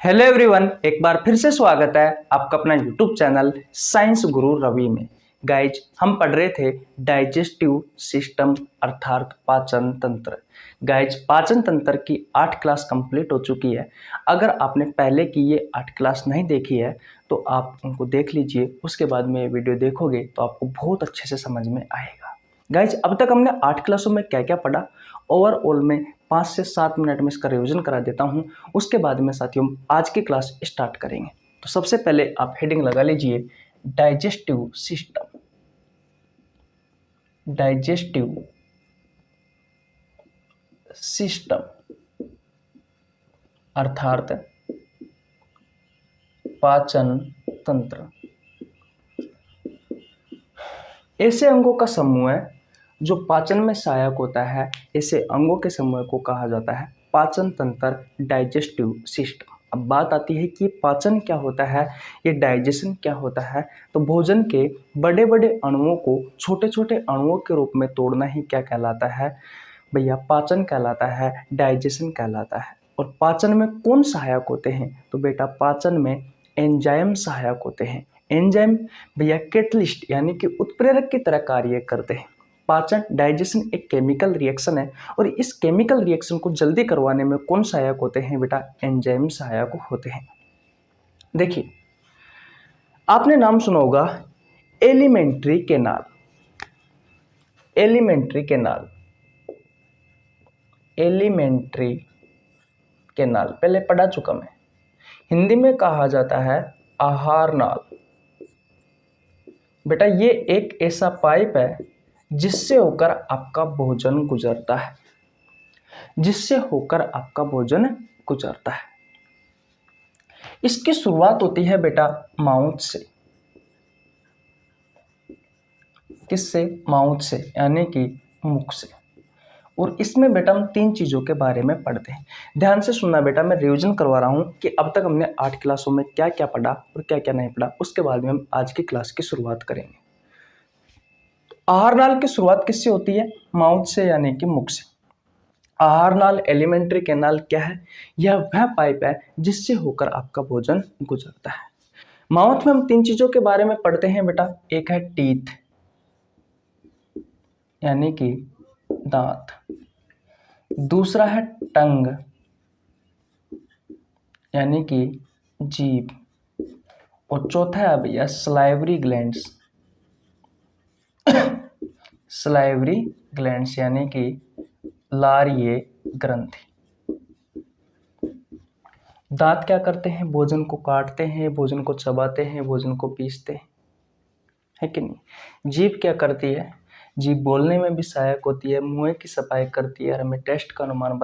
Hello everyone, एक बार फिर से स्वागत है आपका अपना यूट्यूब चैनल साइंस गुरु रवि में। गाइज, हम पढ़ रहे थे डाइजेस्टिव सिस्टम अर्थात पाचन तंत्र। गाइज, पाचन तंत्र की 8 क्लास कंप्लीट हो चुकी है। अगर आपने पहले की ये 8 क्लास नहीं देखी है तो आप उनको देख लीजिए, उसके बाद में ये वीडियो देखोगे तो आपको बहुत अच्छे से समझ में आएगा। गाइज, अब तक हमने 8 क्लासों में क्या क्या पढ़ा, ओवरऑल में 5 से 7 मिनट में इसका रिवीजन करा देता हूं। उसके बाद में साथियों आज की क्लास स्टार्ट करेंगे। तो सबसे पहले आप हेडिंग लगा लीजिए डाइजेस्टिव सिस्टम। डाइजेस्टिव सिस्टम अर्थात पाचन तंत्र ऐसे अंगों का समूह है जो पाचन में सहायक होता है। ऐसे अंगों के समूह को कहा जाता है पाचन तंत्र, डाइजेस्टिव सिस्टम। अब बात आती है कि पाचन क्या होता है, ये डाइजेशन क्या होता है। तो भोजन के बड़े बड़े अणुओं को छोटे छोटे अणुओं के रूप में तोड़ना ही क्या कहलाता है भैया? पाचन कहलाता है, डाइजेशन कहलाता है। और पाचन में कौन सहायक होते हैं? तो बेटा पाचन में एंजाइम सहायक होते हैं। एंजाइम भैया कैटलिस्ट यानी कि उत्प्रेरक की तरह कार्य करते हैं। पाचन डाइजेशन एक केमिकल रिएक्शन है और इस केमिकल रिएक्शन को जल्दी करवाने में कौन सहायक होते हैं बेटा? एंजाइम सहायक होते हैं। देखिए, आपने नाम सुना होगा alimentary canal. Alimentary canal, alimentary canal पहले पढ़ा चुका मैं। हिंदी में कहा जाता है आहार नाल। बेटा ये एक ऐसा पाइप है जिससे होकर आपका भोजन गुजरता है, जिससे होकर आपका भोजन गुजरता है। इसकी शुरुआत होती है बेटा माउथ से। किससे? माउथ से यानी कि मुख से। और इसमें बेटा हम 3 चीज़ों के बारे में पढ़ते हैं। ध्यान से सुनना बेटा, मैं रिवीजन करवा रहा हूँ कि अब तक हमने 8 क्लासों में क्या क्या पढ़ा और क्या क्या नहीं पढ़ा। उसके बाद में हम आज की क्लास की शुरुआत करेंगे। आहार नाल की शुरुआत किससे होती है? माउथ से यानी कि मुख से। आहार नाल, एलिमेंट्री कैनाल क्या है? यह वह पाइप है जिससे होकर आपका भोजन गुजरता है। माउथ में हम 3 चीजों के बारे में पढ़ते हैं बेटा। एक है टीथ यानी कि दांत, दूसरा है टंग यानी कि जीभ, और चौथा है भैया सलाइवरी ग्लैंड्स। सलाइवरी ग्लैंड्स यानी कि लारीय ग्रंथि। दांत क्या करते हैं? भोजन को काटते हैं, भोजन को चबाते हैं, भोजन को पीसते हैं, है कि नहीं? जीभ क्या करती है? जीभ बोलने में भी सहायक होती है, मुंह की सफाई करती है और हमें टेस्ट का अनुमान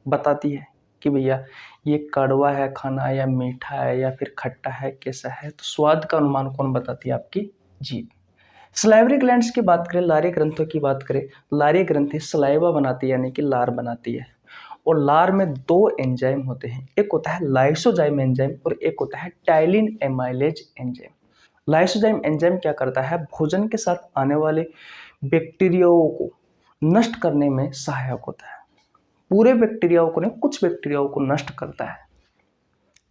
बताती है कि भैया ये कड़वा है खाना या मीठा है या फिर खट्टा है, कैसा है। तो स्वाद का अनुमान कौन बताती है? आपकी जीभ। सलाइवरी ग्लैंड्स की बात करें, लारी ग्रंथों की बात करें, लारी ग्रंथि सलाइवा बनाती है यानी कि लार बनाती है। और लार में 2 एंजाइम होते हैं, एक होता है लाइसोजाइम एंजाइम और एक होता है ptyalin amylase enzyme. Lysozyme enzyme क्या करता है? भोजन के साथ आने वाले बैक्टीरियाओं को नष्ट करने में सहायक होता है। पूरे बैक्टीरियाओं को नहीं, कुछ बैक्टीरियाओं को नष्ट करता है,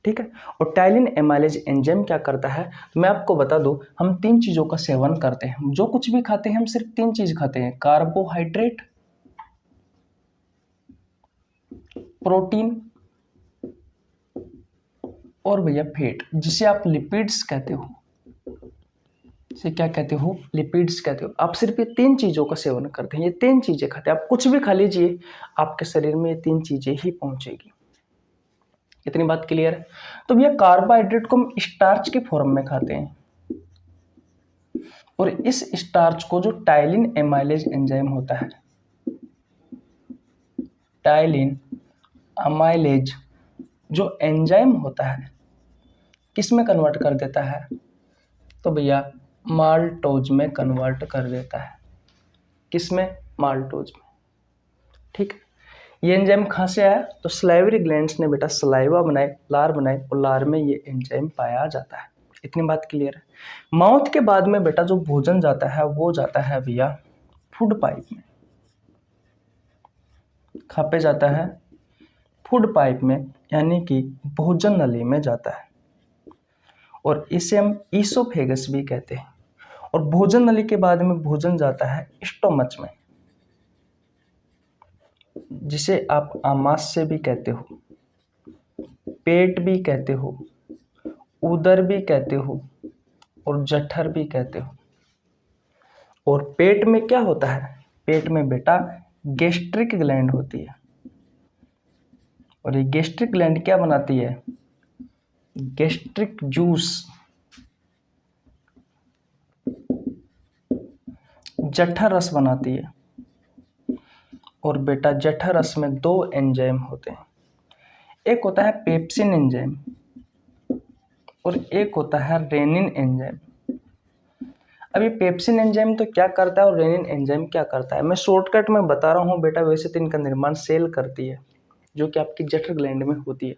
ठीक है। और टाइलिन एमाइलेज एंजाइम क्या करता है? तो मैं आपको बता दूं, हम 3 चीजों का सेवन करते हैं। जो कुछ भी खाते हैं हम सिर्फ 3 चीज खाते हैं, कार्बोहाइड्रेट, प्रोटीन और भैया फैट, जिसे आप लिपिड्स कहते हो। इसे क्या कहते हो? लिपिड्स कहते हो। आप सिर्फ ये 3 चीजों का सेवन करते हैं, ये 3 चीजें खाते हैं। आप कुछ भी खा लीजिए, आपके शरीर में ये 3 चीजें ही पहुंचेगी। इतनी बात क्लियर है? तो भैया कार्बोहाइड्रेट को हम स्टार्च के फॉर्म में खाते हैं और इस स्टार्च को जो टाइलिन एमाइलेज एंजाइम होता है, टाइलिन अमाइलेज जो एंजाइम होता है, किस में कन्वर्ट कर देता है? तो भैया माल्टोज में कन्वर्ट कर देता है। किस में? माल्टोज में, ठीक है। ये एंजाइम कहाँ से आया? तो सलाइवरी ग्लैंड्स ने बेटा सलाइवा बनाए, लार बनाए और लार में ये एंजाइम पाया जाता है। इतनी बात क्लियर है? माउथ के बाद में बेटा जो भोजन जाता है वो जाता है भैया फूड पाइप में। कहाँ पे जाता है? फूड पाइप में। यानी कि भोजन नली में जाता है और इसे हम ईसोफेगस भी कहते हैं। और भोजन नली के बाद में भोजन जाता है स्टोमच में, जिसे आप आमाशय भी कहते हो, पेट भी कहते हो, उदर भी कहते हो और जठर भी कहते हो। और पेट में क्या होता है? पेट में बेटा गैस्ट्रिक ग्लैंड होती है। और ये गैस्ट्रिक ग्लैंड क्या बनाती है? गैस्ट्रिक जूस, जठर रस बनाती है। और बेटा जठर रस में 2 एंजाइम होते हैं, एक होता है पेप्सिन एंजाइम और एक होता है रेनिन एंजाइम। अब ये पेप्सिन एंजाइम तो क्या करता है और रेनिन एंजाइम क्या करता है, मैं शॉर्टकट में बता रहा हूँ बेटा। वैसे तो इनका निर्माण सेल करती है, जो कि आपकी जठर ग्लैंड में होती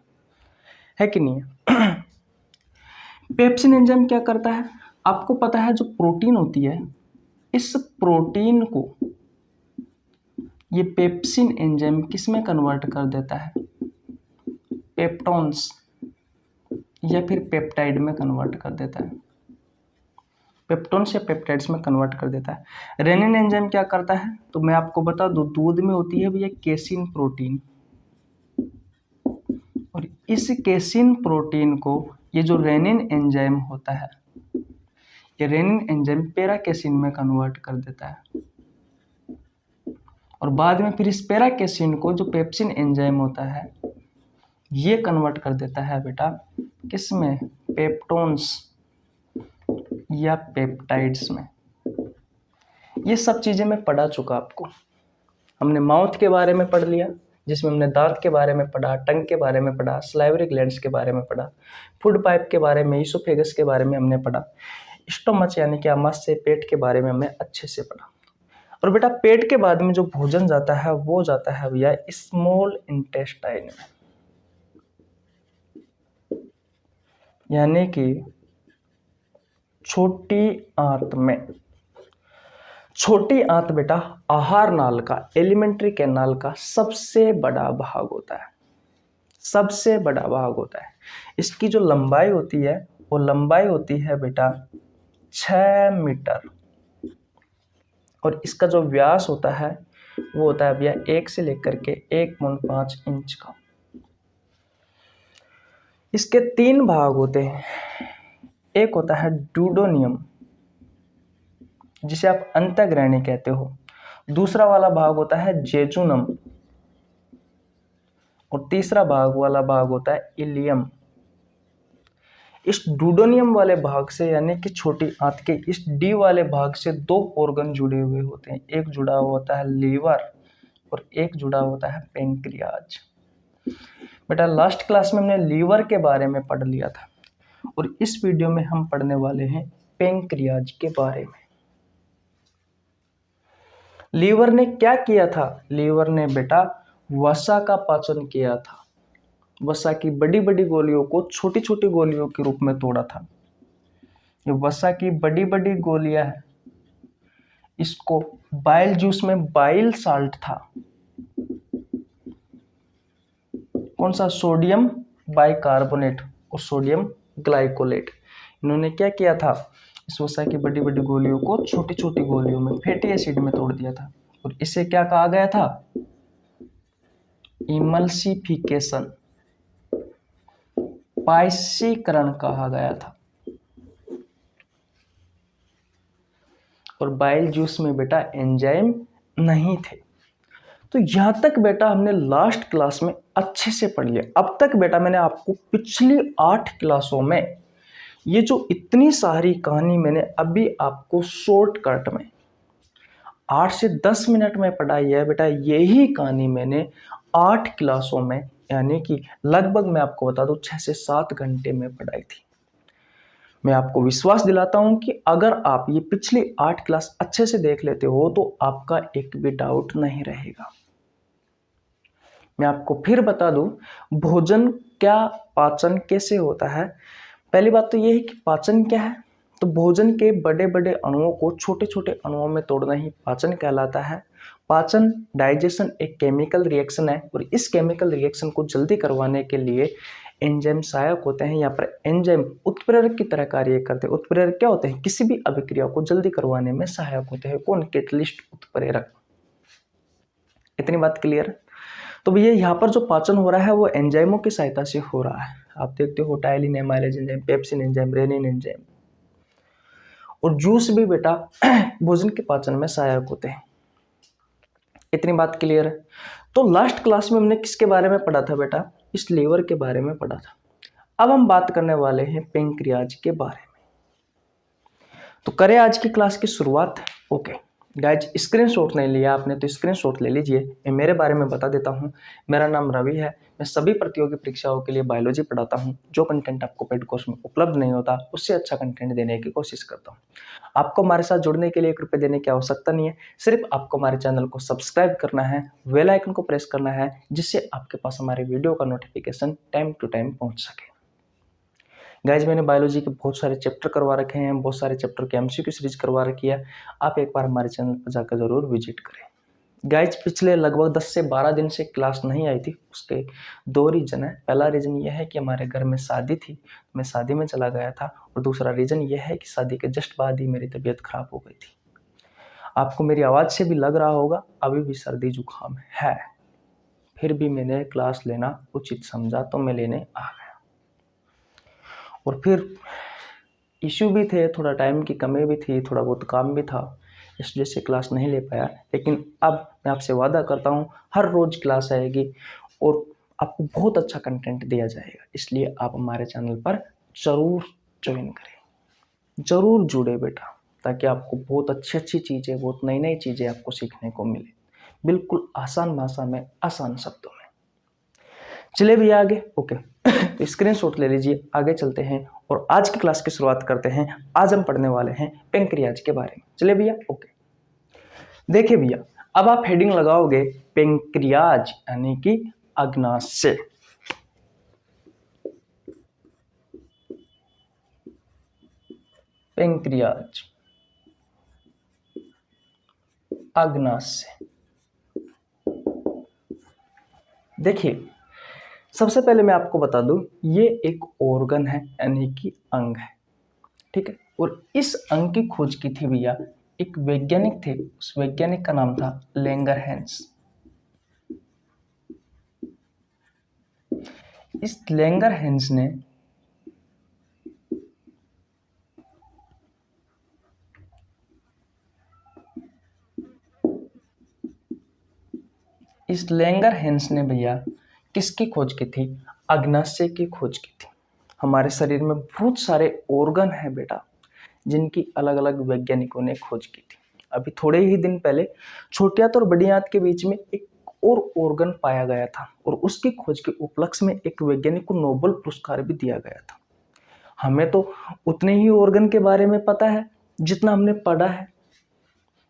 है कि नहीं है? पेप्सिन एंजाइम क्या करता है? आपको पता है जो प्रोटीन होती है, इस प्रोटीन को ये पेप्सिन एंजाइम किस में कन्वर्ट कर देता है? पेप्टोन्स या फिर पेप्टाइड में कन्वर्ट कर देता है। पेप्टोन्स या पेप्टाइड्स में कन्वर्ट कर देता है। रेनिन एंजाइम क्या करता है? तो मैं आपको बता दूं, दूध में होती है भैया केसिन प्रोटीन, और इस केसिन प्रोटीन को ये जो रेनिन एंजाइम होता है, ये रेनिन एंजाइम पैराकेसिन में कन्वर्ट कर देता है। और बाद में फिर इस पैराकेसिन को जो पेप्सिन एंजाइम होता है, ये कन्वर्ट कर देता है बेटा किस में? पेप्टोन्स या पेप्टाइड्स में। ये सब चीजें मैं पढ़ा चुका आपको। हमने माउथ के बारे में पढ़ लिया, जिसमें हमने दांत के बारे में पढ़ा, टंग के बारे में पढ़ा, सलाइवरी ग्लैंड्स के बारे में पढ़ा, फूड पाइप के बारे में, ईसोफेगस के बारे में हमने पढ़ा, स्टोमच यानी कि आमाशय पेट के बारे में हमने अच्छे से पढ़ा। और बेटा पेट के बाद में जो भोजन जाता है वो जाता है भैया स्मॉल इंटेस्टाइन में, यानी कि छोटी आंत में। छोटी आंत बेटा आहार नाल का, एलिमेंट्री कैनाल का सबसे बड़ा भाग होता है, सबसे बड़ा भाग होता है। इसकी जो लंबाई होती है वो लंबाई होती है बेटा 6 मीटर, और इसका जो व्यास होता है वो होता है भैया 1 से लेकर के 1.5 इंच का। इसके 3 भाग होते हैं। एक होता है ड्यूडेनियम, जिसे आप अंतःग्रहणी कहते हो। दूसरा वाला भाग होता है जेजुनम, और तीसरा भाग वाला भाग होता है इलियम। इस ड्यूडेनियम वाले भाग से, यानी कि छोटी आंत के इस डी वाले भाग से 2 ऑर्गन जुड़े हुए होते हैं। एक जुड़ा हुआ होता है लीवर और एक जुड़ा होता है पेंक्रियाज। बेटा लास्ट क्लास में हमने लीवर के बारे में पढ़ लिया था, और इस वीडियो में हम पढ़ने वाले हैं पेंक्रियाज के बारे में। लीवर ने क्या किया था? लीवर ने बेटा वसा का पाचन किया था। वसा की बड़ी बड़ी गोलियों को छोटी छोटी गोलियों के रूप में तोड़ा था। ये वसा की बड़ी बड़ी गोलियां है, इसको बाइल जूस में बाइल साल्ट था, कौन सा? सोडियम बाइकार्बोनेट और सोडियम ग्लाइकोलेट। इन्होंने क्या किया था? इस वसा की बड़ी बड़ी गोलियों को छोटी छोटी गोलियों में फैटी एसिड में तोड़ दिया था, और इसे क्या कहा गया था? इमल्सिफिकेशन, पाइसीकरण कहा गया था। और बाइल जूस में बेटा एंजाइम नहीं थे। तो यहां तक बेटा हमने लास्ट क्लास में अच्छे से पढ़ लिया। अब तक बेटा मैंने आपको पिछली 8 क्लासों में ये जो इतनी सारी कहानी मैंने अभी आपको शॉर्टकट में 8 से 10 मिनट में पढ़ाई है बेटा, यही कहानी मैंने 8 क्लासों में, यानी कि लगभग मैं आपको बता दूं 6 से 7 घंटे में पढ़ाई थी। मैं आपको विश्वास दिलाता हूं कि अगर आप ये पिछली 8 क्लास अच्छे से देख लेते हो तो आपका एक भी डाउट नहीं रहेगा। मैं आपको फिर बता दूं भोजन क्या, पाचन कैसे होता है। पहली बात तो ये है कि पाचन क्या है। तो भोजन के बड़े बड़े अणुओं को छोटे छोटे अणुओं में तोड़ना ही पाचन कहलाता है, पाचन, डाइजेशन एक केमिकल रिएक्शन है और इस केमिकल रिएक्शन को जल्दी करवाने के लिए एंजाइम सहायक होते हैं। यहाँ पर एंजाइम उत्प्रेरक की तरह कार्य करते हैं। उत्प्रेरक क्या होते हैं? किसी भी अभिक्रिया को जल्दी करवाने में सहायक होते हैं। कौन? कैटलिस्ट, उत्प्रेरक। इतनी बात क्लियर? तो भैया यहाँ पर जो पाचन हो रहा है वो एंजाइमों की सहायता से हो रहा है। आप देखते हो ptyalin amylase enzyme, pepsin enzyme, rennin enzyme. और जूस भी बेटा भोजन के पाचन में सहायक होते हैं। इतनी बात क्लियर है? तो लास्ट क्लास में हमने किसके बारे में पढ़ा था बेटा? इस लीवर के बारे में पढ़ा था। अब हम बात करने वाले हैं पेंक्रियाज के बारे में। तो करें आज की क्लास की शुरुआत। ओके गाइज, स्क्रीनशॉट नहीं लिया आपने तो स्क्रीनशॉट ले लीजिए। मैं मेरे बारे में बता देता हूँ। मेरा नाम रवि है। मैं सभी प्रतियोगी परीक्षाओं के लिए बायोलॉजी पढ़ाता हूँ। जो कंटेंट आपको पेड कोर्स में उपलब्ध नहीं होता उससे अच्छा कंटेंट देने की कोशिश करता हूँ। आपको हमारे साथ जुड़ने के लिए 1 रुपये देने की आवश्यकता नहीं है। सिर्फ आपको हमारे चैनल को सब्सक्राइब करना है, बेल आइकन को प्रेस करना है, जिससे आपके पास हमारे वीडियो का नोटिफिकेशन टाइम टू टाइम पहुँच सके। गाइज, मैंने बायोलॉजी के बहुत सारे चैप्टर करवा रखे हैं, बहुत सारे चैप्टर की एमसीक्यू सीरीज करवा रखी है। आप एक बार हमारे चैनल पर जाकर ज़रूर विजिट करें। गाइज, पिछले लगभग 10 से 12 दिन से क्लास नहीं आई थी। उसके 2 रीज़न है। पहला रीज़न यह है कि हमारे घर में शादी थी, मैं शादी में चला गया था। और दूसरा रीज़न यह है कि शादी के जस्ट बाद ही मेरी तबीयत खराब हो गई थी। आपको मेरी आवाज़ से भी लग रहा होगा अभी भी सर्दी जुकाम है। फिर भी मैंने क्लास लेना उचित समझा तो मैं लेने आ गया। और फिर इश्यू भी थे, थोड़ा टाइम की कमी भी थी, थोड़ा बहुत काम भी था, इस वजह से क्लास नहीं ले पाया। लेकिन अब मैं आपसे वादा करता हूँ हर रोज़ क्लास आएगी और आपको बहुत अच्छा कंटेंट दिया जाएगा। इसलिए आप हमारे चैनल पर ज़रूर ज्वाइन करें, ज़रूर जुड़े बेटा, ताकि आपको बहुत अच्छी चीज़ें, बहुत नई चीज़ें आपको सीखने को मिले, बिल्कुल आसान भाषा में, आसान शब्दों में। चलिए भैया आगे। ओके तो स्क्रीनशॉट ले लीजिए, आगे चलते हैं और आज की क्लास की शुरुआत करते हैं। आज हम पढ़ने वाले हैं पेंक्रियाज के बारे में। चलिए भैया ओके। देखिए भैया, अब आप हेडिंग लगाओगे पेंक्रियाज यानी कि अग्नाशय। पेंक्रियाज, अग्नाशय। देखिए, सबसे पहले मैं आपको बता दूं, ये एक ऑर्गन है यानी कि अंग है, ठीक है। और इस अंग की खोज की थी भैया एक वैज्ञानिक थे। उस वैज्ञानिक का नाम था लैंगरहैंस। इस लैंगरहैंस ने भैया किसकी खोज की थी? अग्नाशय की खोज की थी। हमारे शरीर में बहुत सारे ऑर्गन हैं बेटा, जिनकी अलग अलग वैज्ञानिकों ने खोज की थी। अभी थोड़े ही दिन पहले छोटी आंत और बड़ी आंत के बीच में एक और ऑर्गन पाया गया था और उसकी खोज के उपलक्ष्य में एक वैज्ञानिक को नोबेल पुरस्कार भी दिया गया था। हमें तो उतने ही ऑर्गन के बारे में पता है जितना हमने पढ़ा है,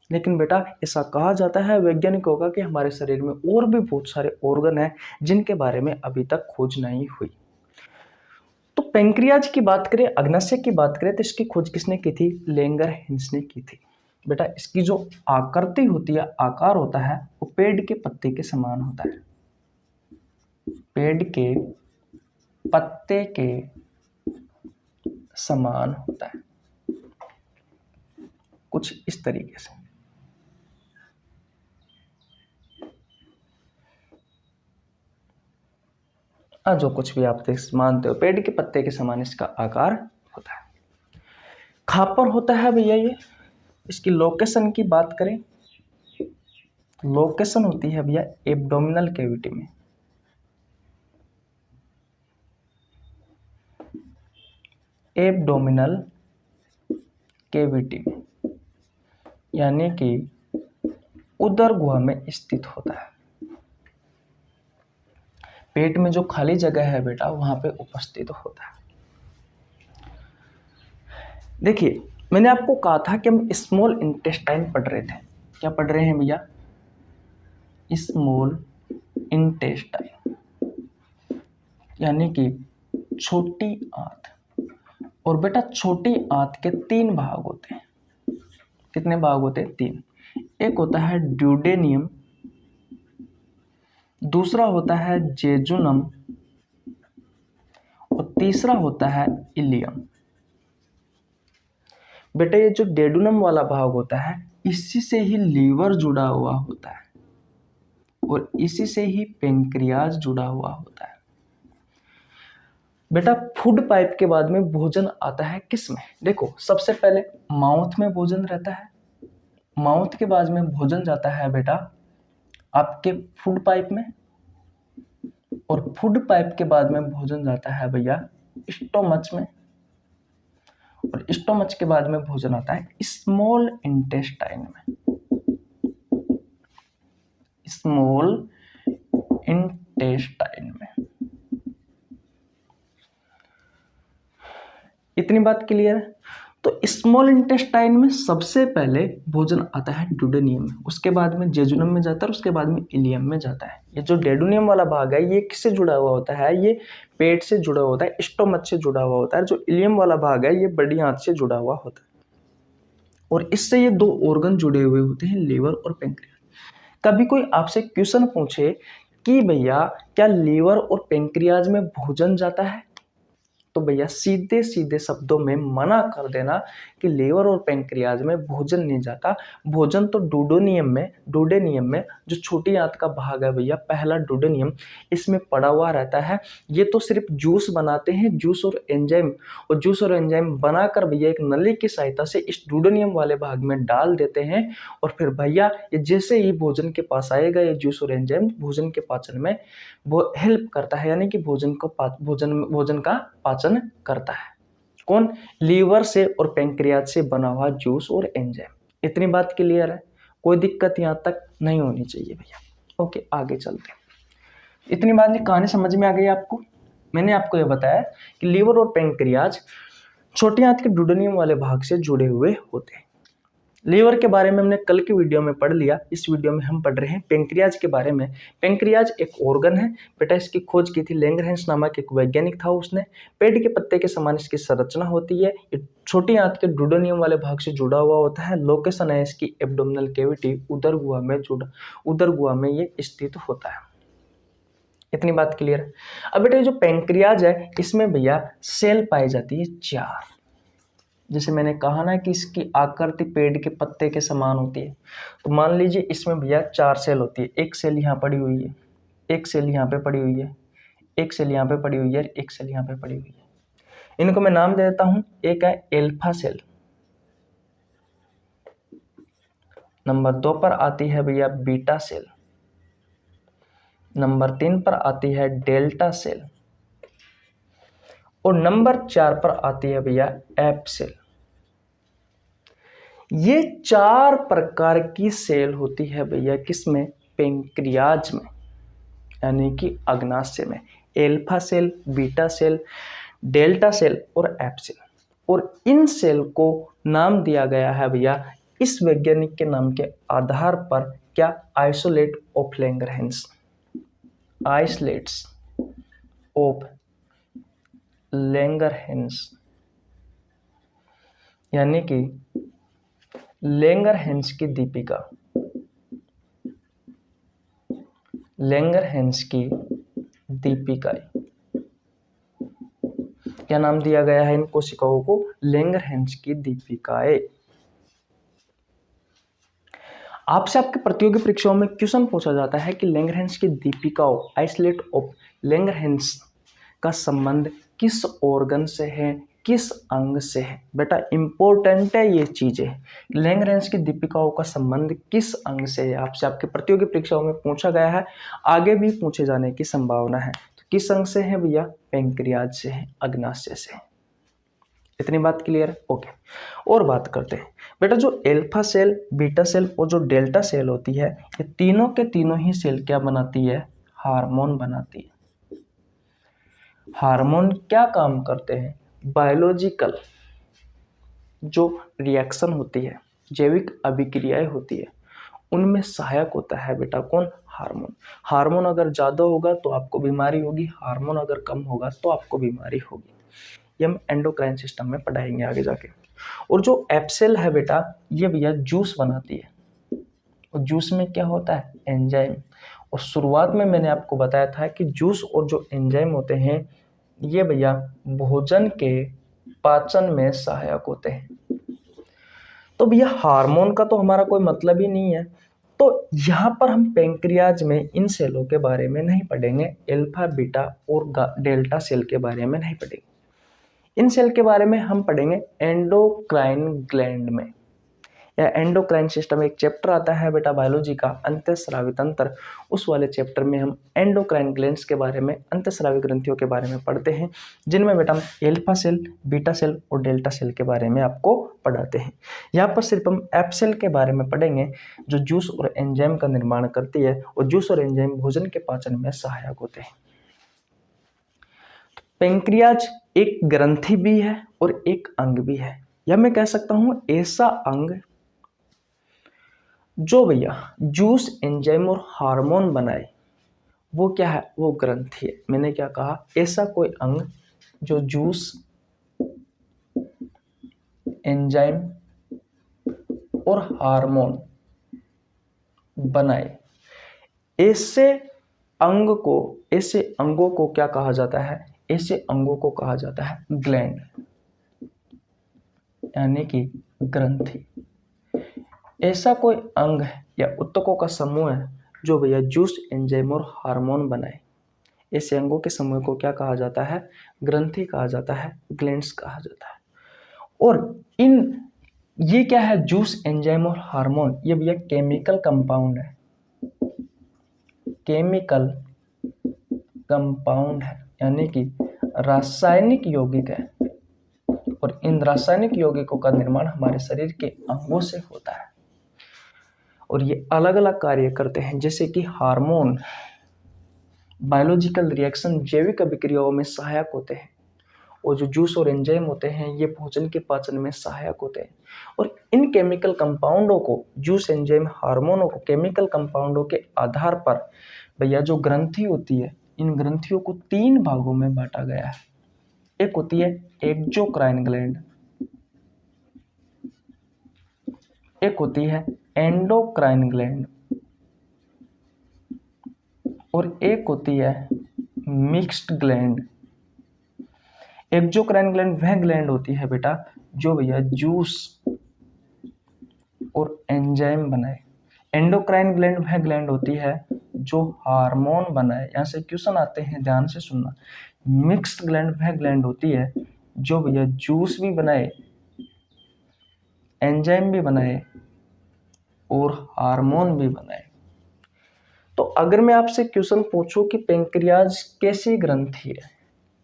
लेकिन बेटा ऐसा कहा जाता है वैज्ञानिकों का कि हमारे शरीर में और भी बहुत सारे ऑर्गन हैं जिनके बारे में अभी तक खोज नहीं हुई। तो पेंक्रियाज की बात करें, अग्नाशय की बात करें, तो इसकी खोज किसने की थी? लैंगरहैंस ने की थी। बेटा इसकी जो आकृति होती है, आकार होता है, वो पेड़ के पत्ते के समान होता है। पेड़ के पत्ते के समान होता है, कुछ इस तरीके से। जो कुछ भी आप मानते हो, पेड़ के पत्ते के समान इसका आकार होता है। कहाँ पर होता है भैया ये? इसकी लोकेशन की बात करें, लोकेशन होती है भैया एब्डोमिनल कैविटी में। एब्डोमिनल कैविटी में यानी कि उदर गुहा में स्थित होता है। पेट में जो खाली जगह है बेटा वहां पे उपस्थित होता है। देखिए मैंने आपको कहा था कि हम स्मॉल इंटेस्टाइन पढ़ रहे थे। क्या पढ़ रहे हैं भैया? स्मॉल इंटेस्टाइन यानी कि छोटी आंत। और बेटा छोटी आंत के 3 भाग होते हैं। कितने भाग होते हैं? 3। एक होता है ड्यूडेनियम, दूसरा होता है जेजुनम और तीसरा होता है इलियम। बेटा ये जो डेडुनम वाला भाग होता है इसी से ही लीवर जुड़ा हुआ होता है और इसी से ही पेंक्रियाज जुड़ा हुआ होता है। बेटा फूड पाइप के बाद में भोजन आता है किस में? देखो सबसे पहले माउथ में भोजन रहता है, माउथ के बाद में भोजन जाता है बेटा आपके फूड पाइप में, और फूड पाइप के बाद में भोजन जाता है भैया स्टोमच में, और स्टोमच के बाद में भोजन आता है स्मॉल इंटेस्टाइन में, स्मॉल इंटेस्टाइन में। इतनी बात क्लियर है? तो स्मॉल इंटेस्टाइन में सबसे पहले भोजन आता है ड्यूडेनियम में, उसके बाद में जेजुनम में जाता है, उसके बाद में इलियम में जाता है। ये जो डेडुनियम वाला भाग है ये किससे जुड़ा हुआ होता है? ये पेट से जुड़ा होता है, स्टोमच से जुड़ा हुआ होता है। जो इलियम वाला भाग है ये बड़ी आंत से जुड़ा हुआ होता है, और इससे ये दो ऑर्गन जुड़े हुए होते हैं, लीवर और पेंक्रियाज। कभी कोई आपसे क्वेश्चन पूछे कि भैया क्या लीवर और पेंक्रियाज में भोजन जाता है, तो भैया सीधे सीधे शब्दों में मना कर देना कि लीवर और पेंक्रियाज में भोजन नहीं जाता। भोजन तो डूडेनियम में जो छोटी आंत का भाग है भैया, पहला डूडेनियम, इसमें पड़ा हुआ रहता है। ये तो सिर्फ जूस बनाते हैं, जूस और एंजाइम बनाकर भैया एक नली की सहायता से इस डूडेनियम वाले भाग में डाल देते हैं, और फिर भैया ये जैसे ही भोजन के पास आएगा ये जूस और एंजाइम भोजन के पाचन में वो हेल्प करता है, यानी कि भोजन का पाचन करता है। कौन? लीवर से और पेंक्रियाज से बना हुआ जूस और एंजाइम। इतनी बात क्लियर है? कोई दिक्कत यहां तक नहीं होनी चाहिए भैया। ओके आगे चलते हैं। इतनी बात की कहानी समझ में आ गई आपको? मैंने आपको यह बताया कि लीवर और पेंक्रियाज छोटी आंत के डूडेनियम वाले भाग से जुड़े हुए होते हैं। लीवर के बारे में हमने कल की वीडियो में पढ़ लिया, इस वीडियो में हम पढ़ रहे हैं पेंक्रियाज के बारे में। पेंक्रियाज एक ऑर्गन है बेटा, इसकी खोज की थी लैंगरहेंस नामक एक वैज्ञानिक था उसने। पेड़ के पत्ते के समान इसकी संरचना होती है, ये छोटी आंत के डूडेनियम वाले भाग से जुड़ा हुआ होता है। लोकेशन है इसकी एब्डोमिनल कैविटी, उदर गुहा में ये स्थित होता है। इतनी बात क्लियर है? अब बेटा जो पेंक्रियाज है इसमें भैया सेल पाई जाती है 4। जैसे मैंने कहा ना कि इसकी आकृति पेड़ के पत्ते के समान होती है, तो मान लीजिए इसमें भैया 4 सेल होती है। एक सेल यहाँ पड़ी हुई है, एक सेल यहाँ पे पड़ी हुई है, एक सेल यहाँ पे पड़ी हुई है, एक सेल यहाँ पे पड़ी हुई है। इनको मैं नाम दे देता हूँ। एक है एल्फा सेल, नंबर 2 पर आती है भैया बीटा सेल, नंबर 3 पर आती है डेल्टा सेल, और नंबर 4 पर आती है भैया एप सेल। ये 4 प्रकार की सेल होती है भैया किसमें? पेंक्रियाज में, यानी कि अग्नाशय में। Alpha cell, beta cell, delta cell और एप सेल। और इन सेल को नाम दिया गया है भैया इस वैज्ञानिक के नाम के आधार पर, क्या? Isolate of Langerhans, isolates of Langerhans, यानी कि लैंगरहेंस की दीपिका, लैंगरहेंस की दीपिकाएं। क्या नाम दिया गया है इन कोशिकाओं को? लैंगरहेंस की दीपिकाएं। आपसे आपके प्रतियोगी परीक्षाओं में क्वेश्चन पूछा जाता है कि लैंगरहेंस की दीपिकाओं, आइसोलेट ऑफ लैंगरहेंस का संबंध किस ऑर्गन से है, किस अंग से है? बेटा इंपॉर्टेंट है ये चीजें। लैंगरहेंस की दीपिकाओं का संबंध किस अंग से है? आपसे आपके प्रतियोगी परीक्षाओं में पूछा गया है, आगे भी पूछे जाने की संभावना है। तो किस अंग से है भैया? पेंक्रियाज से है, अग्नाशय से है। इतनी बात क्लियर है? ओके और बात करते हैं बेटा जो एल्फा सेल, बीटा सेल और जो डेल्टा सेल होती है, ये तीनों के तीनों ही सेल क्या बनाती है? हार्मोन बनाती है। हार्मोन क्या काम करते हैं? बायोलॉजिकल जो रिएक्शन होती है, जैविक अभिक्रियाएं होती है, उनमें सहायक होता है बेटा कौन? हार्मोन। हार्मोन अगर ज़्यादा होगा तो आपको बीमारी होगी, हार्मोन अगर कम होगा तो आपको बीमारी होगी। ये हम एंडोक्राइन सिस्टम में पढ़ाएंगे आगे जाके। और जो एप सेल है बेटा, ये भैया जूस बनाती है। और जूस में क्या होता है, एंजाइम। और शुरुआत में मैंने आपको बताया था कि जूस और जो एंजाइम होते हैं ये भैया भोजन के पाचन में सहायक होते हैं। तो भैया हार्मोन का तो हमारा कोई मतलब ही नहीं है, तो यहाँ पर हम पेंक्रियाज में इन सेलों के बारे में नहीं पढ़ेंगे, अल्फा बीटा और डेल्टा सेल के बारे में नहीं पढ़ेंगे। इन सेल के बारे में हम पढ़ेंगे एंडोक्राइन ग्लैंड में, या एंडोक्राइन सिस्टम एक चैप्टर आता है बेटा बायोलॉजी का, अंतःस्रावी तंत्र। उस वाले चैप्टर में हम एंडोक्राइन ग्लैंड्स के बारे में, अंतःस्रावी ग्रंथियों के बारे में पढ़ते हैं, जिनमें बेटा हम अल्फा सेल, बीटा सेल और डेल्टा सेल के बारे में आपको पढ़ाते हैं। यहाँ पर सिर्फ हम एफ सेल के बारे में पढ़ेंगे, जो जूस और एंजाइम का निर्माण करती है, और जूस और एंजाइम भोजन के पाचन में सहायक होते हैं। पेंक्रियाज एक ग्रंथि भी है और एक अंग भी है, या मैं कह सकता हूं ऐसा अंग जो भैया जूस एंजाइम और हार्मोन बनाए, वो क्या है, वो ग्रंथि है। मैंने क्या कहा, ऐसा कोई अंग जो जूस एंजाइम और हार्मोन बनाए, ऐसे अंगों को क्या कहा जाता है, ऐसे अंगों को कहा जाता है ग्लैंड, यानी कि ग्रंथि। ऐसा कोई अंग या ऊतकों का समूह है जो भैया जूस एंजाइम और हार्मोन बनाए, ऐसे अंगों के समूह को क्या कहा जाता है, ग्रंथि कहा जाता है, ग्लैंड्स कहा जाता है। और ये क्या है, जूस एंजाइम और हार्मोन, ये भैया केमिकल कंपाउंड है, केमिकल कंपाउंड है, यानी कि रासायनिक यौगिक है। और इन रासायनिक यौगिकों का निर्माण हमारे शरीर के अंगों से होता है, और ये अलग अलग कार्य करते हैं। जैसे कि हार्मोन बायोलॉजिकल रिएक्शन, जैविक अभिक्रियाओं में सहायक होते हैं, और जो जूस और एंजाइम होते हैं ये भोजन के पाचन में सहायक होते हैं। और इन केमिकल कंपाउंडों को, जूस एंजाइम हार्मोनों को केमिकल कंपाउंडों के आधार पर भैया जो ग्रंथि होती है, इन ग्रंथियों को 3 भागों में बांटा गया है। एक होती है एक्सोक्राइन ग्लैंड, एक होती है एंडोक्राइन ग्लैंड, और एक होती है मिक्स्ड ग्लैंड। एक्सोक्राइन ग्लैंड वह ग्लैंड होती है बेटा जो भैया जूस और एंजाइम बनाए। एंडोक्राइन ग्लैंड वह ग्लैंड होती है जो हार्मोन बनाए। यहां से क्वेश्चन आते हैं, ध्यान से सुनना। मिक्स्ड ग्लैंड वह ग्लैंड होती है जो भैया जूस भी बनाए, एंजाइम भी बनाए और हार्मोन भी बनाए। तो अगर मैं आपसे क्वेश्चन पूछूं कि पेंक्रियाज कैसी ग्रंथि है,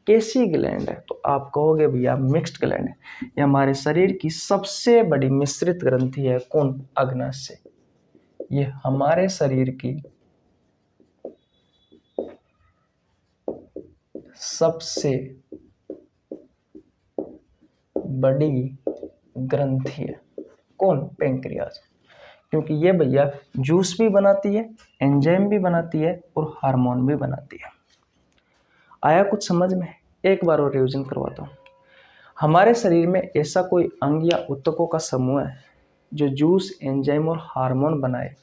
कैसी ग्लैंड है, तो आप कहोगे भैया मिक्स्ड ग्लैंड है। ये हमारे शरीर की सबसे बड़ी मिश्रित ग्रंथि है। कौन, अग्नाशय। ये हमारे शरीर की सबसे बड़ी ग्रंथि है। कौन, पेंक्रियाज। क्योंकि ये भैया जूस भी बनाती है, एंजाइम भी बनाती है और हार्मोन भी बनाती है। आया कुछ समझ में? एक बार और रिवीजन करवाता हूँ। हमारे शरीर में ऐसा कोई अंग या ऊतकों का समूह है जो जूस एंजाइम और हार्मोन बनाए,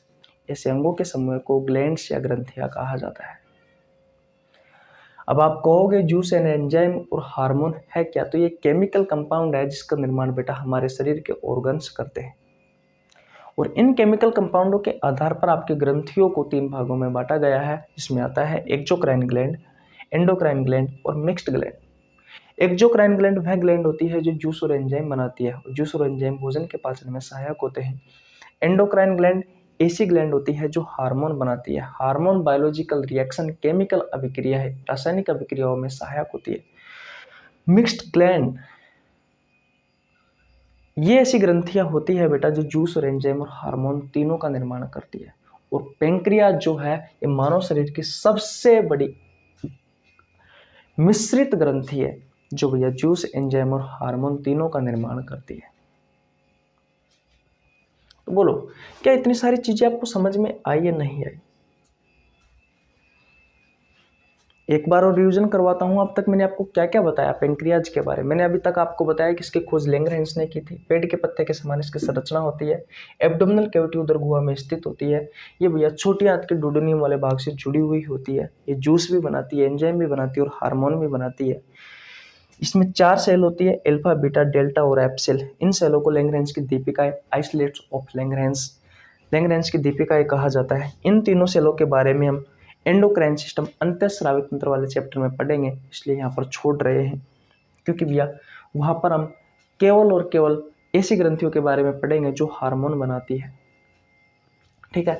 ऐसे अंगों के समूह को ग्लैंड्स या ग्रंथियां कहा जाता है। अब आप कहोगे जूस एंड एंजाइम और हार्मोन है क्या, तो ये केमिकल कंपाउंड है जिसका निर्माण बेटा हमारे शरीर के ऑर्गन्स करते हैं। और इन केमिकल कंपाउंडों के आधार पर आपके ग्रंथियों को 3 भागों में बांटा गया है, जिसमें आता है एक्सोक्राइन ग्लैंड, एंडोक्राइन ग्लैंड और मिक्स्ड ग्लैंड। एक्सोक्राइन ग्लैंड वह ग्लैंड होती है जो जूस और एंजाइम बनाती है, और जूस और एंजाइम भोजन के पाचन में सहायक होते हैं। एंडोक्राइन ग्लैंड ऐसी ग्लैंड होती है जो हार्मोन बनाती है। हार्मोन बायोलॉजिकल रिएक्शन, केमिकल अभिक्रिया है, रासायनिक अभिक्रियाओं में सहायक होती है। मिक्स्ड ग्लैंड ये ऐसी ग्रंथियां होती है बेटा जो जूस और एंजाइम और हार्मोन तीनों का निर्माण करती है। और पेंक्रियाज जो है ये मानव शरीर की सबसे बड़ी मिश्रित ग्रंथि है जो भैया जूस एंजाइम और हार्मोन तीनों का निर्माण करती है। तो बोलो, क्या इतनी सारी चीजें आपको समझ में आई या नहीं आई? एक बार और रिवीजन करवाता हूँ। अब तक मैंने आपको क्या क्या बताया पेंक्रियाज के बारे में। मैंने अभी तक आपको बताया कि इसकी खोज लैंगरहैंस ने की थी। पेड़ के पत्ते के समान इसकी संरचना होती है। एब्डोमिनल कैविटी उदर गुहा में स्थित होती है। ये भैया छोटी आंत के डुओडेनियम वाले भाग से जुड़ी हुई होती है। ये जूस भी बनाती है, एंजाइम भी बनाती है और हार्मोन भी बनाती है। इसमें 4 सेल होती है, अल्फा, बीटा, डेल्टा और एप सेल। इन सेलों को लैंगरहैंस की दीपिकाएं, आइसोलेट्स ऑफ लैंगरहैंस की दीपिकाएं कहा जाता है। इन तीनों सेलों के बारे में हम एंडोक्राइन सिस्टम, अंतःस्रावी तंत्र वाले चैप्टर में पढ़ेंगे, इसलिए यहाँ पर छोड़ रहे हैं, क्योंकि भैया वहाँ पर हम केवल और केवल ऐसी ग्रंथियों के बारे में पढ़ेंगे जो हार्मोन बनाती है। ठीक है,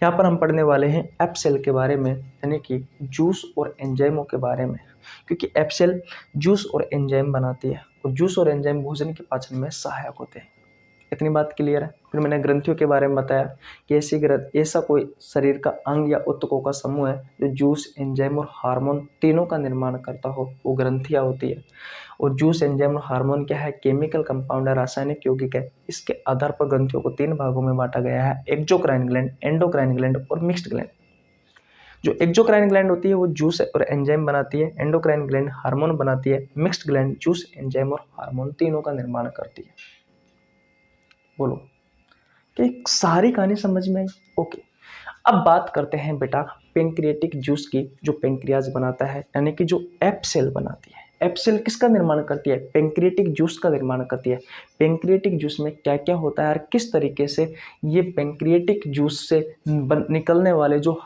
यहाँ पर हम पढ़ने वाले हैं एप सेल के बारे में, यानी कि जूस और एंजाइमों के बारे में, क्योंकि एप सेल जूस और एंजाइम बनाती है और जूस और एंजाइम भोजन के पाचन में सहायक होते हैं। इतनी बात क्लियर है। फिर मैंने ग्रंथियों के बारे में बताया कि ऐसा कोई शरीर का अंग या ऊतकों का समूह है जो जूस, एंजाइम और हार्मोन तीनों का निर्माण करता हो, वो ग्रंथियाँ होती है। और जूस, एंजाइम और हार्मोन क्या है? केमिकल कंपाउंड है, रासायनिक यौगिक है। इसके आधार पर ग्रंथियों को 3 भागों में बांटा गया है, एक्सोक्राइन ग्लैंड, एंडोक्राइन ग्लैंड और मिक्स्ड ग्लैंड। जो एक्सोक्राइन ग्लैंड होती है वो जूस और एंजाइम बनाती है, एंडोक्राइन ग्लैंड हार्मोन बनाती है, मिक्स्ड ग्लैंड जूस, एंजाइम और हार्मोन तीनों का निर्माण करती है। बोलो कि सारी कहानी समझ में आई? ओके, अब बात करते हैं बेटा पेंक्रियाटिक जूस की, जो पेंक्रियाज बनाता है, यानी कि जो एप सेल बनाती है। एप सेल किसका निर्माण करती है? पेंक्रियाटिक जूस का निर्माण करती है। पेंक्रियाटिक जूस में क्या क्या होता है और किस तरीके से ये पेंक्रियाटिक जूस से निकलने वाले जो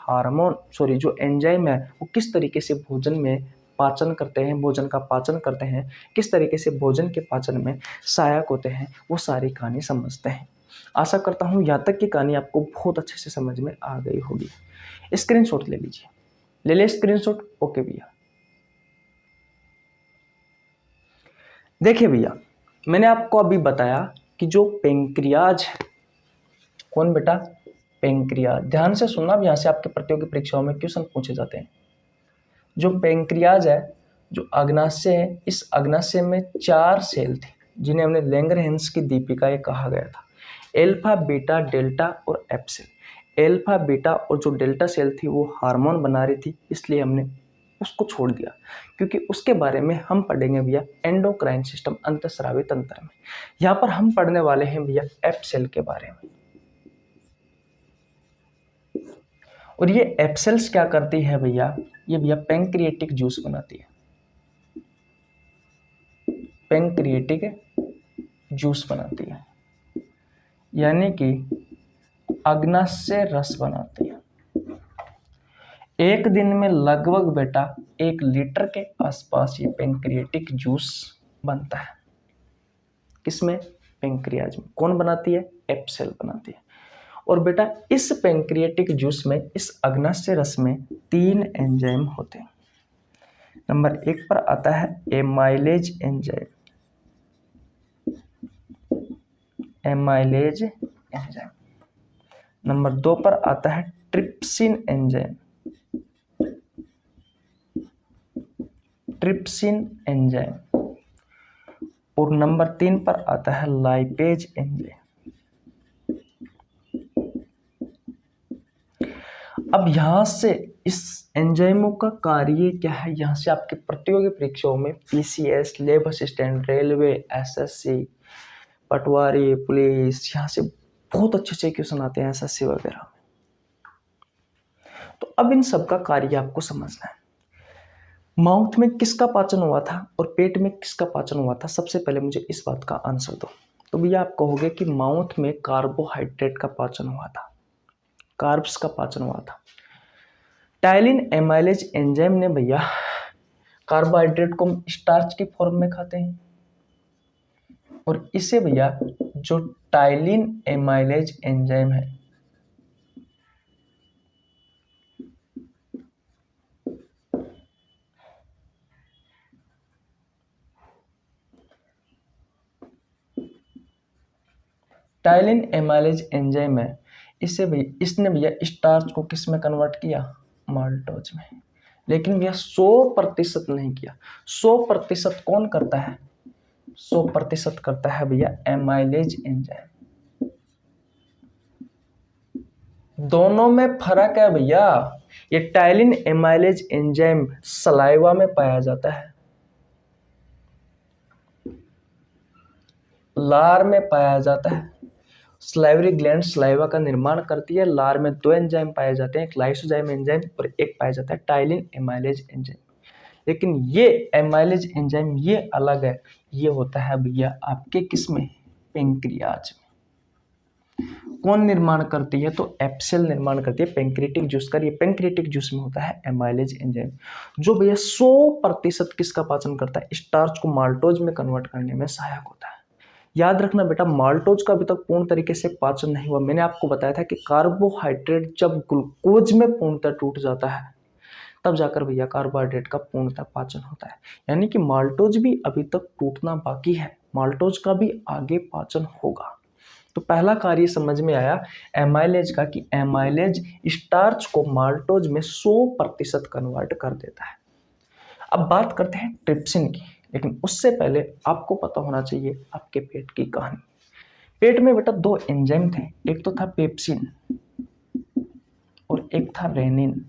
जो एंजाइम है वो किस तरीके से भोजन में पाचन करते हैं, भोजन का पाचन करते हैं, किस तरीके से भोजन के पाचन में सहायक होते हैं, वो सारी कहानी समझते हैं। आशा करता हूँ यहाँ तक की कहानी आपको बहुत अच्छे से समझ में आ गई होगी। स्क्रीनशॉट ले लीजिए, ले ले स्क्रीनशॉट। ओके भैया, देखिए भैया मैंने आपको अभी बताया कि जो पेंक्रियाज है, कौन बेटा? पेंक्रियाज। ध्यान से सुनना, अब यहाँ से आपके प्रतियोगी परीक्षाओं में क्वेश्चन पूछे जाते हैं। जो पेंक्रियाज है, जो अग्नाशय है, इस अग्नाशय में 4 सेल थे जिन्हें हमने लैंगरहैंस की दीपिकाएं कहा गया था। एल्फा, बीटा, डेल्टा और एप सेल। एल्फा, बीटा और जो डेल्टा सेल थी वो हार्मोन बना रही थी, इसलिए हमने उसको छोड़ दिया, क्योंकि उसके बारे में हम पढ़ेंगे भैया एंडोक्राइन सिस्टम, अंतःस्रावी तंत्र में। यहाँ पर हम पढ़ने वाले हैं भैया एप सेल के बारे में। और ये एप सेल्स क्या करती है भैया? ये भैया पेंक्रियाटिक जूस बनाती है, पेंक्रियाटिक जूस बनाती है, यानी कि अग्नाशय रस बनाती है। एक दिन में लगभग बेटा 1 लीटर के आसपास ये पेंक्रियाटिक जूस बनता है। किसमें? पेंक्रियाज में। कौन बनाती है? एप सेल बनाती है। और बेटा इस पेंक्रियाटिक जूस में, इस अग्नाशय रस में 3 एंजाइम होते हैं। नंबर 1 पर आता है amylase enzyme, amylase enzyme. Number 2 पर आता है ट्रिप्सिन एंजाइम, ट्रिप्सिन एंजाइम। और नंबर 3 पर आता है लाइपेज एंजाइम। अब यहां से इस एंजाइमों का कार्य क्या है, यहां से आपके प्रतियोगी परीक्षाओं में PCS, lab assistant, railway, SSC, पटवारी, पुलिस, यहाँ से बहुत अच्छे क्वेश्चन आते हैं एसएससी वगैरह में। तो अब इन सब का कार्य आपको समझना है। माउथ में किसका पाचन हुआ था और पेट में किसका पाचन हुआ था? सबसे पहले मुझे इस बात का आंसर दो। तो भैया आप कहोगे कि माउथ में कार्बोहाइड्रेट का पाचन हुआ था, कार्ब्स का पाचन हुआ था। टाइलिन एमाइलेज एंजाइम ने भैया कार्बोहाइड्रेट को हम स्टार्च की फॉर्म में खाते हैं, और इसे भैया जो टाइलिन एमाइलेज एंजाइम है, टाइलिन एमाइलेज एंजाइम है, इसने भैया स्टार्च को किस में कन्वर्ट किया? माल्टोज में। लेकिन भैया 100% नहीं किया। 100% कौन करता है? 100% करता है भैया एमाइलेज एंजाइम। दोनों में फर्क है भैया। ये टाइलिन एमाइलेज एंजाइम सलाइवा में पाया जाता है, लार में पाया जाता है। स्लाइवरी ग्लैंड स्लाइवा का निर्माण करती है। लार में 2 एंजाइम पाए जाते हैं, एक लाइसोजाइम एंजाइम और एक पाया जाता है टाइलिन एमाइलेज एंजाइम। लेकिन ये एमाइलेज एंजाइम ये अलग है, ये होता है भैया आपके किसमें, पेंक्रियाज में। कौन निर्माण करती है, तो एप्सिल निर्माण करती है पेंक्रियाटिक जूस का। ये पेंक्रियाटिक जूस में होता है एमाइलेज एंजाइम, जो भैया 100% किसका पाचन करता है, स्टार्च को माल्टोज में कन्वर्ट करने में सहायक होता है। याद रखना बेटा, माल्टोज का अभी तक पूर्ण तरीके से पाचन नहीं हुआ। मैंने आपको बताया था कि कार्बोहाइड्रेट जब ग्लूकोज में पूर्णतः टूट जाता है तब जाकर भैया कार्बोहाइड्रेट का पूर्णतः पाचन होता है। यानी कि माल्टोज भी अभी तक टूटना बाकी है, माल्टोज का भी आगे पाचन होगा। तो पहला कार्य समझ में आया एमाइलेज का कि एमाइलेज स्टार्च को माल्टोज में 100% कन्वर्ट कर देता है। अब बात करते हैं ट्रिप्सिन की, लेकिन उससे पहले आपको पता होना चाहिए आपके पेट की कहानी। पेट में बेटा 2 एंजाइम थे, एक तो था पेप्सिन और एक था रेनिन।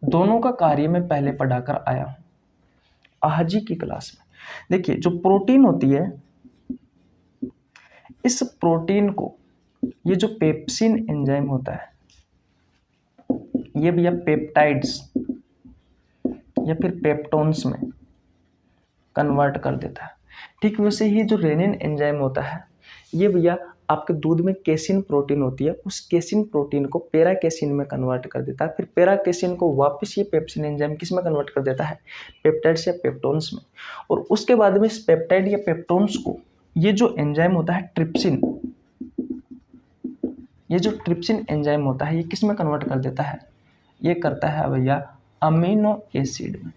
दोनों का कार्य मैं पहले पढ़ाकर आया हूं आज ही की क्लास में। देखिए, जो प्रोटीन होती है, इस प्रोटीन को ये जो पेप्सिन एंजाइम होता है, ये भैया पेप्टाइड्स या फिर पेप्टोन्स में कन्वर्ट कर देता है। ठीक वैसे ही जो रेनिन एंजाइम होता है, ये भैया आपके दूध में केसिन प्रोटीन होती है, उस केसिन प्रोटीन को पेरा केसिन में कन्वर्ट कर देता है। फिर पेरा केसिन को वापस ये पेप्सिन एंजाइम किस में कन्वर्ट कर देता है, पेप्टाइड्स या पेप्टोन्स में। और उसके बाद में इस पेप्टाइड या पेप्टोन्स को ये जो एंजाइम होता है ट्रिप्सिन, ये जो ट्रिप्सिन एंजाइम होता है, ये किस में कन्वर्ट कर देता है, ये करता है भैया अमीनो एसिड में।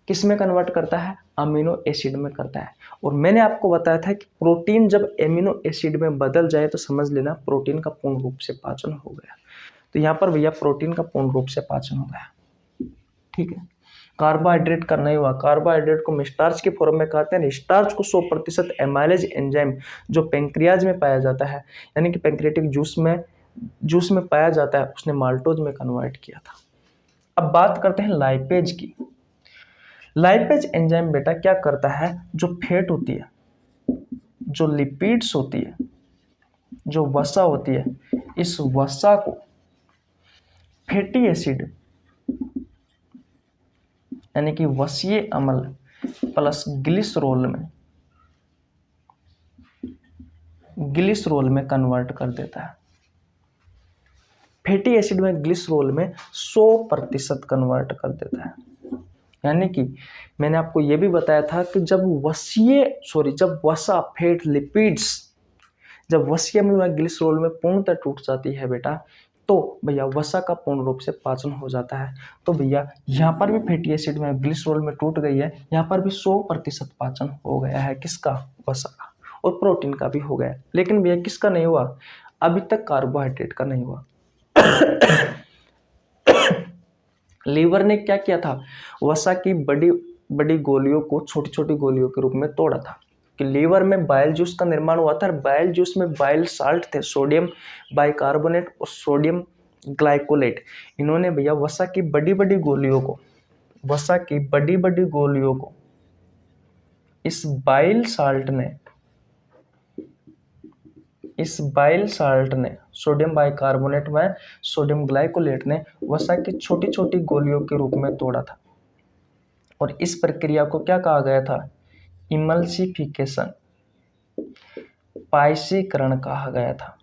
किस में कन्वर्ट करता है, अमीनो एसिड में करता है। और मैंने आपको बताया था कि प्रोटीन जब एमिनो एसिड में बदल जाए तो समझ लेना प्रोटीन का पूर्ण रूप से पाचन हो गया। तो यहाँ पर भैया प्रोटीन का पूर्ण रूप से पाचन हो गया। ठीक है, कार्बोहाइड्रेट का नहीं हुआ। कार्बोहाइड्रेट को हम स्टार्च के फॉर्म में कहते हैं। स्टार्च को 100% एमाइलेज एंजाइम जो पेंक्रियाज में पाया जाता है, यानी कि पेंक्रियाटिक जूस में पाया जाता है, उसने माल्टोज में कन्वर्ट किया था। अब बात करते हैं लाइपेज की। लाइपेज एंजाइम बेटा क्या करता है, जो फैट होती है, जो लिपिड्स होती है, जो वसा होती है, इस वसा को फैटी एसिड यानी कि वसीय अम्ल प्लस ग्लिसरॉल में कन्वर्ट कर देता है। फैटी एसिड में ग्लिसरॉल में 100% कन्वर्ट कर देता है। यानी कि मैंने आपको यह भी बताया था कि जब वसा फैट लिपिड्स जब वसीय अम्ल में ग्लिसरॉल में पूर्णतः टूट जाती है बेटा, तो भैया वसा का पूर्ण रूप से पाचन हो जाता है। तो भैया यहाँ पर भी फैटी एसिड में ग्लिसरॉल में टूट गई है, यहाँ पर भी 100% पाचन हो गया है। किसका, वसा का। और प्रोटीन का भी हो गया। लेकिन भैया किसका नहीं हुआ, अभी तक कार्बोहाइड्रेट का नहीं हुआ। लीवर ने क्या किया था, वसा की बड़ी बड़ी गोलियों को छोटी छोटी गोलियों के रूप में तोड़ा था। कि लीवर में बाइल जूस का निर्माण हुआ था। बाइल जूस में बाइल साल्ट थे, सोडियम बाइकार्बोनेट और सोडियम ग्लाइकोलेट। इन्होंने भैया वसा की बड़ी बड़ी गोलियों को इस बाइल साल्ट ने सोडियम बाइकार्बोनेट व सोडियम ग्लाइकोलेट ने वसा की छोटी छोटी गोलियों के रूप में तोड़ा था। और इस प्रक्रिया को क्या कहा गया था, इमल्सिफिकेशन, पाइसीकरण कहा गया था।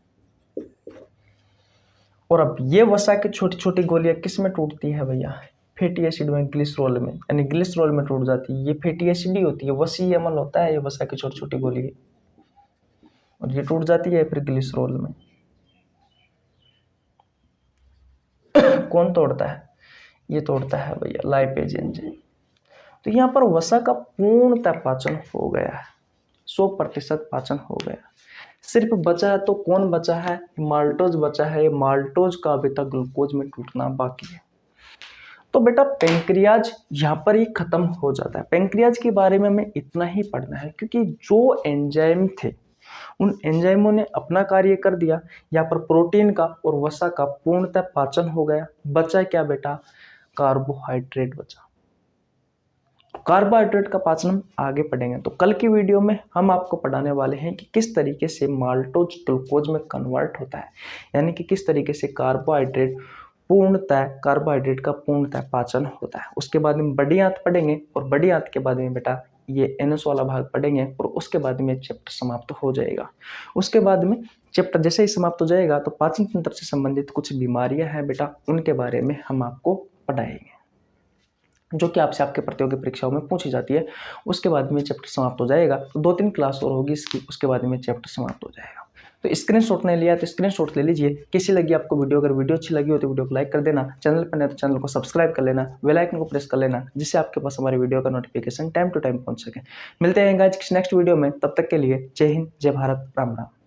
और अब ये वसा की छोटी छोटी गोलियां किस में टूटती है भैया, फैटी एसिड में, ग्लिसरॉल में, यानी ग्लिसरॉल में टूट जाती है। ये फैटी एसिड ही होती है, वसीय अम्ल होता है ये वसा की छोटी छोटी गोली, और ये टूट जाती है फिर ग्लिसरॉल में। कौन तोड़ता है, ये तोड़ता है भैया लाइपेज एंजाइम। तो यहाँ पर वसा का पूर्णतः पाचन हो गया है, 100% पाचन हो गया। सिर्फ बचा है तो कौन बचा है, माल्टोज बचा है। माल्टोज का अभी तक ग्लूकोज में टूटना बाकी है। तो बेटा पेंक्रियाज यहाँ पर ही खत्म हो जाता है। पेंक्रियाज के बारे में हमें इतना ही पढ़ना है, क्योंकि जो एंजाइम थे उन एंजाइमों ने अपना कार्य कर दिया, यहाँ पर प्रोटीन का और वसा का पूर्णतः पाचन हो गया। बचा क्या बेटा? कार्बोहाइड्रेट बचा। कार्बोहाइड्रेट का पाचन हम आगे पढ़ेंगे। तो कल की वीडियो में हम आपको पढ़ाने वाले हैं कि किस तरीके से माल्टोज ग्लूकोज में कन्वर्ट होता है, यानी कि किस तरीके से कार्बोहाइड्रेट का पूर्णतः पाचन होता है। उसके बाद में बड़ी आंत पढ़ेंगे और बड़ी आंत के बाद में बेटा ये एनएस वाला भाग पढ़ेंगे और उसके बाद में चैप्टर समाप्त हो जाएगा। उसके बाद में चैप्टर जैसे ही समाप्त हो जाएगा तो पाचन तंत्र से संबंधित कुछ बीमारियां हैं बेटा, उनके बारे में हम आपको पढ़ाएंगे, जो कि आपसे आपके प्रतियोगी परीक्षाओं में पूछी जाती है। उसके बाद में चैप्टर समाप्त हो जाएगा। तो 2-3 क्लास और होगी इसकी, उसके बाद में चैप्टर समाप्त हो जाएगा। तो स्क्रीनशॉट नहीं लिया तो स्क्रीनशॉट ले लीजिए। कैसी लगी आपको वीडियो? अगर वीडियो अच्छी लगी हो तो वीडियो को लाइक कर देना, चैनल पर नहीं तो चैनल को सब्सक्राइब कर लेना, बेल आइकन को प्रेस कर लेना, जिससे आपके पास हमारी वीडियो का नोटिफिकेशन टाइम टू टाइम पहुंच सके। मिलते हैं गाइस नेक्स्ट वीडियो में, तब तक के लिए जय हिंद, जय भारत, राम राम।